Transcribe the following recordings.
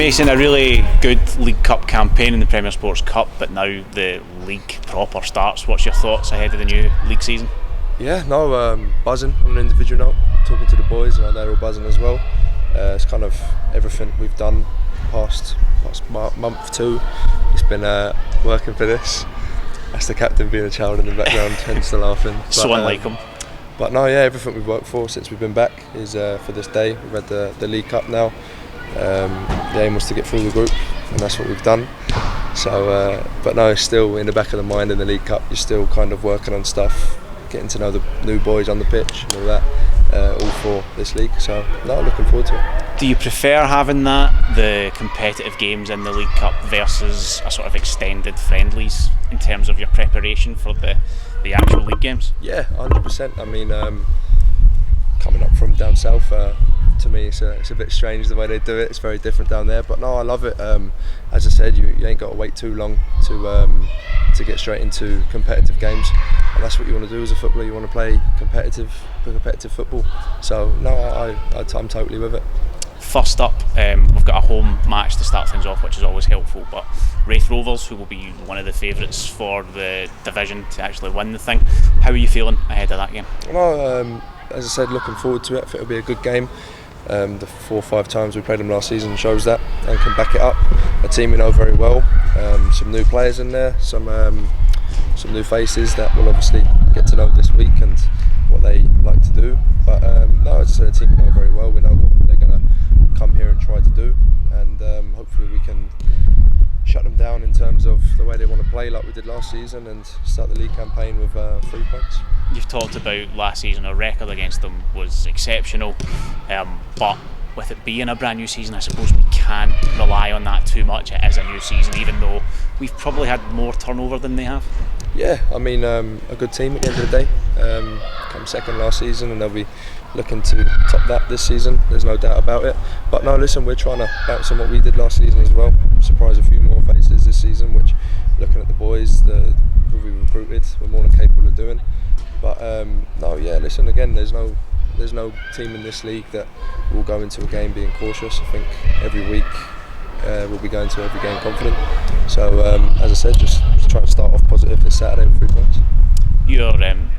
Mason, a really good League Cup campaign in the Premier Sports Cup, but now the league proper starts. What's your thoughts ahead of the new league season? Yeah, buzzing on an individual note, talking to the boys, they're all buzzing as well. It's kind of everything we've done past month two. It's been working for this. That's the captain being a child in the background, hence the laughing. So unlike him. But no, yeah, everything we've worked for since we've been back is for this day. We've had the League Cup now. The aim was to get through the group, and that's what we've done. So, but no, still in the back of the mind in the League Cup, you're still kind of working on stuff, getting to know the new boys on the pitch and all that, all for this league. So, no, looking forward to it. Do you prefer having the competitive games in the League Cup versus a sort of extended friendlies in terms of your preparation for the actual league games? Yeah, 100%. I mean, coming up from down south, to me it's a bit strange the way they do it. It's very different down there, but no, I love it. As I said, you ain't got to wait too long to get straight into competitive games, and that's what you want to do as a footballer. You want to play competitive football. So no, I'm totally with it. First up, we've got a home match to start things off, which is always helpful, but Raith Rovers, who will be one of the favourites for the division to actually win the thing. How are you feeling ahead of that game? Well, as I said, looking forward to it. I think it'll be a good game. The 4 or 5 times we played them last season shows that, and can back it up. A team we know very well, some new players in there, some new faces that we'll obviously get to know this week and what they like to do. But no, as I said, a team we know very well. We know what they're going to come here and try to do, and hopefully we can shut them down in terms of the way they want to play, like we did last season, and start the league campaign with 3 points. You've talked about last season, our record against them was exceptional, but with it being a brand new season, I suppose we can't rely on that too much. It is a new season, even though we've probably had more turnover than they have. Yeah, I mean, a good team at the end of the day. Came second last season, and they'll be looking to top that this season. There's no doubt about it. But no, listen, we're trying to bounce on what we did last season as well. Surprise a few more faces this season, which, looking at the boys, who we recruited, we're more than capable of doing. But no, yeah, listen, again, there's no team in this league that will go into a game being cautious. I think every week we'll be going to every game confident. So as I said, just try to start off positive this Saturday with 3 points. Your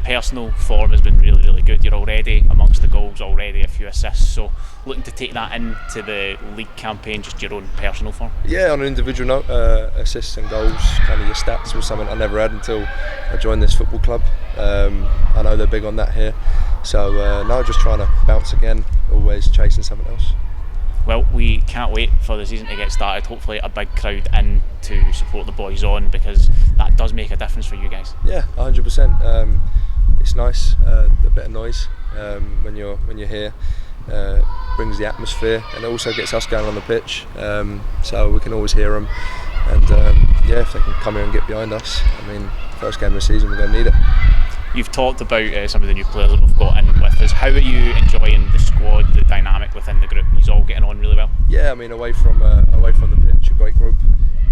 personal form has been really, really good. You're already amongst the goals, already a few assists. So looking to take that into the league campaign, just your own personal form? Yeah, on an individual note, assists and goals, kind of your stats was something I never had until I joined this football club. I know they're big on that here. So now just trying to bounce again, always chasing something else. Well, we can't wait for the season to get started. Hopefully a big crowd in to support the boys on, because that does make a difference for you guys. Yeah, 100%. It's nice, a bit of noise when you're here. Brings the atmosphere, and it also gets us going on the pitch, so we can always hear them. And yeah, if they can come here and get behind us, I mean, first game of the season, we're going to need it. You've talked about some of the new players that we've got in with us. How are you enjoying the squad, the dynamic within the group? You're all getting on really well? Yeah, I mean, away from the pitch, a great group.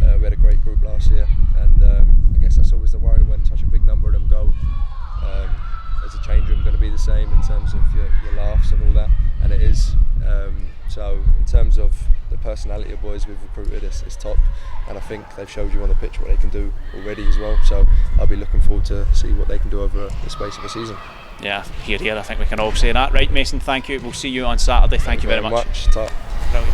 We had a great group last year, and I guess that's always the worry when such a big number of them go. Is the change room going to be the same in terms of your laughs and all that? And it is. So in terms of the personality of boys we've recruited, it's top, and I think they've showed you on the pitch what they can do already as well. So I'll be looking forward to see what they can do over the space of a season. Yeah, here, I think we can all say that. Right, Mason, thank you. We'll see you on Saturday. Thank you very much.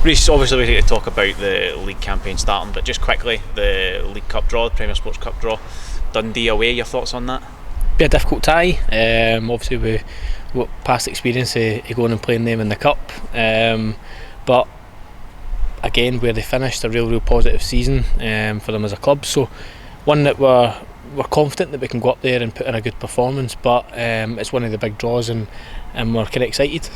Rhys, obviously we need to talk about the league campaign starting, but just quickly, the League Cup draw, the Premier Sports Cup draw, Dundee away, your thoughts on that? Be a difficult tie. Obviously we've got past experience of going and playing them in the Cup, but again, where they finished, a real positive season for them as a club. So one that we're confident that we can go up there and put in a good performance, but it's one of the big draws, and we're kind of excited.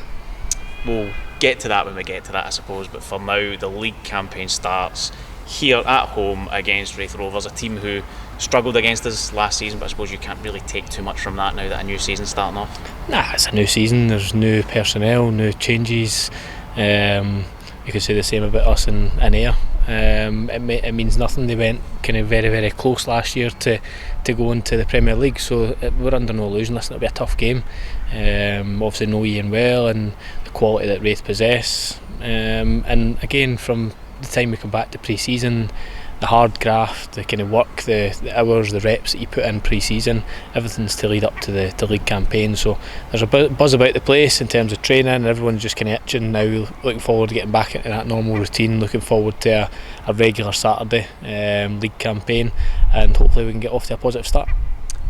We'll get to that when we get to that, I suppose, but for now the league campaign starts here at home against Raith Rovers, a team who struggled against us last season, but I suppose you can't really take too much from that now that a new season's starting off. Nah, it's a new season, there's new personnel, new changes. You could say the same about us and Ayr. It means nothing. They went kind of very close last year to go into the Premier League, so we're under no illusion. Listen, it'll be a tough game. Obviously know Ian well and the quality that Raith possess, and again from the time we come back to pre-season, the hard graft, the kind of work, the hours, the reps that you put in pre-season, everything's to lead up to the league campaign. So there's a buzz about the place in terms of training, and everyone's just kind of itching now, looking forward to getting back into that normal routine, looking forward to a regular Saturday league campaign, and hopefully we can get off to a positive start.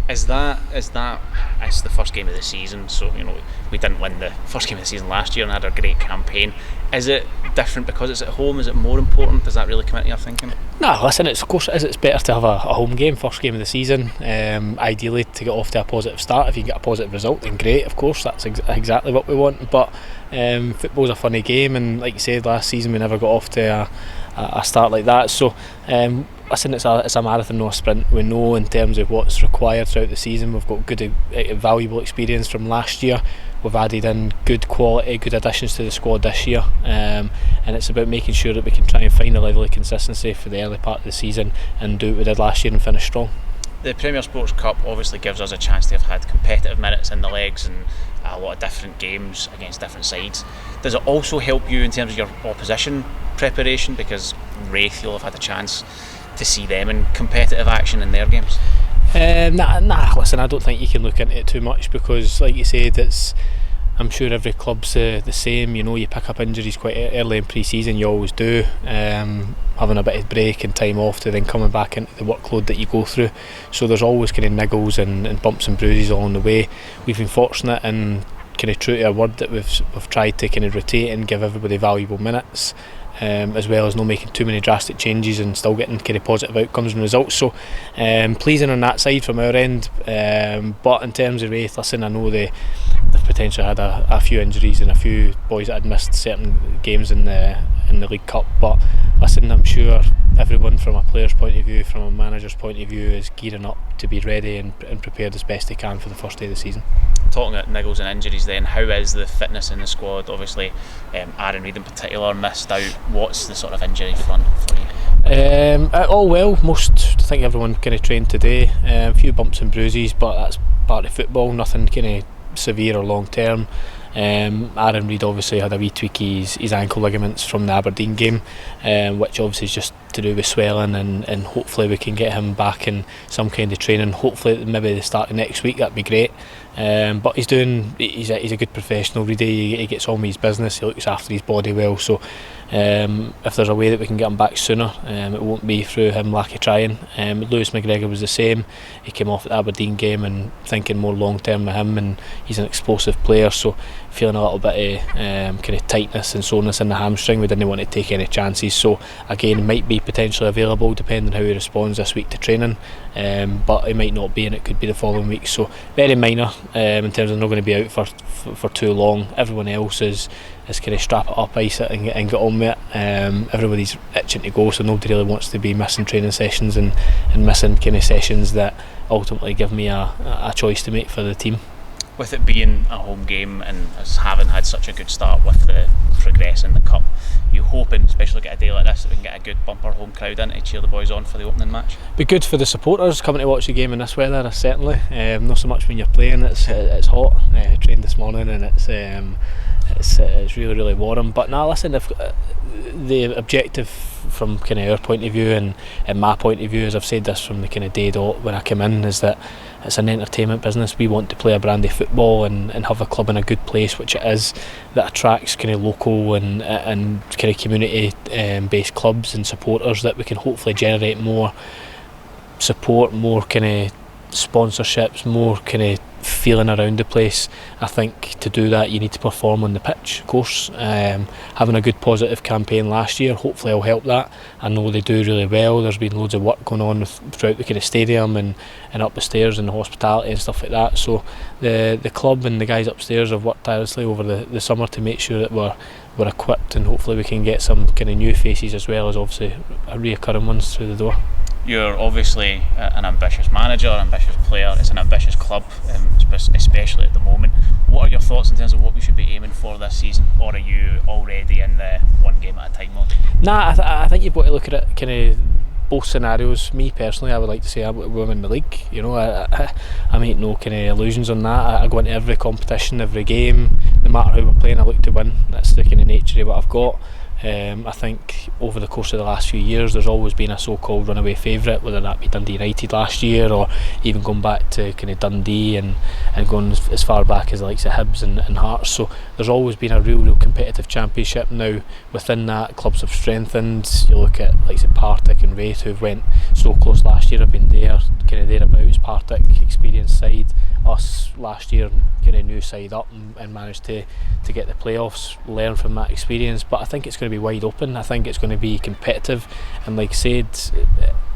It's the first game of the season, so we didn't win the first game of the season last year and had a great campaign. Is it different because it's at home? Is it more important? Does that really come into your thinking? No, listen, of course it is. It's better to have a home game, first game of the season. Ideally to get off to a positive start. If you can get a positive result, then great, of course, that's exactly what we want. But football's a funny game, and like you said, last season we never got off to a start like that. So listen, it's a marathon, not a sprint. We know in terms of what's required throughout the season. We've got good, valuable experience from last year. We've added in good quality, good additions to the squad this year, and it's about making sure that we can try and find a level of consistency for the early part of the season and do what we did last year and finish strong. The Premier Sports Cup obviously gives us a chance to have had competitive minutes in the legs and a lot of different games against different sides. Does it also help you in terms of your opposition preparation, because Raith, you'll have had a chance to see them in competitive action in their games? Listen, I don't think you can look into it too much, because like you said, I'm sure every club's the same. You pick up injuries quite early in pre-season, you always do, having a bit of break and time off to then coming back into the workload that you go through. So there's always kind of niggles and bumps and bruises along the way. We've been fortunate and kind of true to our word that we've tried to kind of rotate and give everybody valuable minutes, as well as not making too many drastic changes and still getting kind of positive outcomes and results. So pleasing on that side from our end, but in terms of Raith, listen, I know they've potentially had a few injuries and a few boys that had missed certain games in the League Cup, but listen, I'm sure everyone from a player's point of view, from a manager's point of view, is gearing up to be ready and prepared as best they can for the first day of the season. Talking about niggles and injuries then, how is the fitness in the squad? Obviously Aaron Reid in particular missed out. What's the sort of injury front for you? All well, I think everyone kind of trained today, a few bumps and bruises, but that's part of football, nothing kind of severe or long term. Aaron Reid obviously had a wee tweak his ankle ligaments from the Aberdeen game, which obviously is just to do with swelling, and hopefully we can get him back in some kind of training, hopefully maybe the start of next week. That'd be great. But he's a good professional, really. He gets on with his business, he looks after his body well, so if there's a way that we can get him back sooner, it won't be through him lack of trying. Lewis McGregor was the same. He came off at the Aberdeen game, and thinking more long term with him, and he's an explosive player, so feeling a little bit of kind of tightness and soreness in the hamstring. We didn't want to take any chances, so again, might be potentially available depending on how he responds this week to training, but it might not be, and it could be the following week, so very minor in terms of not going to be out for too long. Everyone else is kind of strap it up, ice it, and get on with it. Everybody's itching to go, so nobody really wants to be missing training sessions and missing kind of sessions that ultimately give me a choice to make for the team. With it being a home game and us having had such a good start with the progress in the cup, you hoping, especially get a day like this, that we can get a good bumper home crowd in to cheer the boys on for the opening match? Be good for the supporters coming to watch the game in this weather, certainly. Not so much when you're playing. It's hot. I trained this morning and it's really, really warm. But now, listen, if the objective from kind of our point of view and my point of view, as I've said this from the kind of day dot when I came in, is that it's an entertainment business. We want to play a brand of football and have a club in a good place, which it is, that attracts kind of local and kind of community based clubs and supporters, that we can hopefully generate more support, more kind of sponsorships, more kind of feeling around the place. I think to do that you need to perform on the pitch, of course. Having a good positive campaign last year hopefully will help that. I know they do really well. There's been loads of work going on throughout the kind of stadium and up the stairs and the hospitality and stuff like that, so the club and the guys upstairs have worked tirelessly over the summer to make sure that we're equipped, and hopefully we can get some kind of new faces as well as obviously reoccurring ones through the door. You're obviously an ambitious manager, an ambitious player. It's an ambitious club, especially at the moment. What are your thoughts in terms of what we should be aiming for this season, or are you already in the one game at a time mode? Nah, I think you've got to look at it kind of both scenarios. Me personally, I would like to say we win the league. I make no kind of illusions on that. I go into every competition, every game, no matter who we're playing, I look to win. That's the kind of nature of what I've got. I think over the course of the last few years there's always been a so-called runaway favourite, whether that be Dundee United last year or even going back to kind of Dundee and going as far back as the likes of Hibs and Hearts. So there's always been a real competitive championship. Now within that, clubs have strengthened. You look at likes of Partick and Raith, who went so close last year, have been there, kind of thereabouts. Partick, experienced side. Us last year, kind of new side up and managed to get the playoffs, learn from that experience. But I think it's going to be wide open. I think it's going to be competitive, and like I said,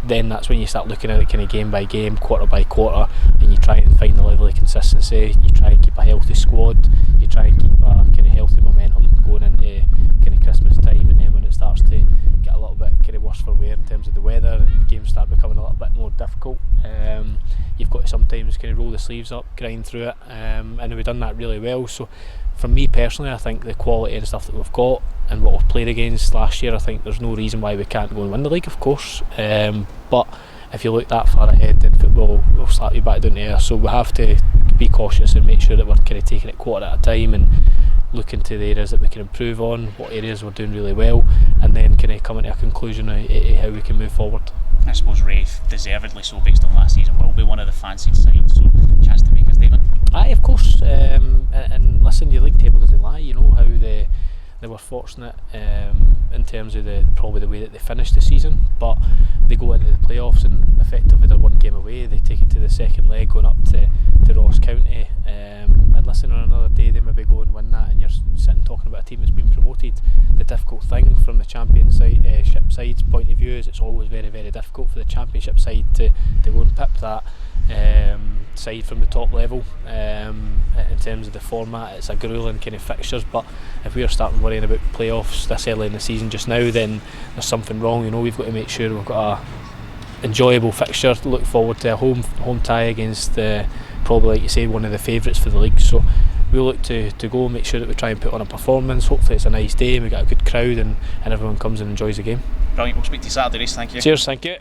then that's when you start looking at it kind of game by game, quarter by quarter, and you try and find the level of consistency. You try and keep a healthy squad, you try and keep a kind of healthy momentum going into kind of Christmas time, and then when it starts to get a little bit kind of worse for wear in terms of the weather and games start becoming a little bit more difficult, you've got to sometimes kind of roll the sleeves up, grind through it, and we've done that really well. So for me personally, I think the quality and stuff that we've got and what we've played against last year, I think there's no reason why we can't go and win the league, of course, but if you look that far ahead, then football will slap you back down to earth. So we have to be cautious and make sure that we're kind of taking it quarter at a time and look into the areas that we can improve on, what areas we're doing really well, and then kind of come into a conclusion of how we can move forward. I suppose Raith, deservedly so based on last season, will be one of the fancied sides, so chance to make a statement. Aye, of course, and listen, your league table doesn't lie. You know how they were fortunate in terms of probably the way that they finished the season, but they go into the playoffs and effectively they're one game away. They take it to the second leg going up to Ross County, and listen, on another day they maybe go and win that, and you're sitting talking about a team that's been promoted. The difficult thing from the championship side's point of view is it's always very difficult for the championship side to go and pip that side from the top level. In terms of the format, it's a gruelling kind of fixtures, but if we are starting worrying about playoffs this early in the season just now, then there's something wrong. You know, we've got to make sure we've got a enjoyable fixture to look forward to, a home tie against probably, like you say, one of the favourites for the league. So we'll look to go and make sure that we try and put on a performance. Hopefully it's a nice day and we got a good crowd and everyone comes and enjoys the game. Brilliant. We'll speak to you Saturday, Rhys. Thank you. Cheers, thank you.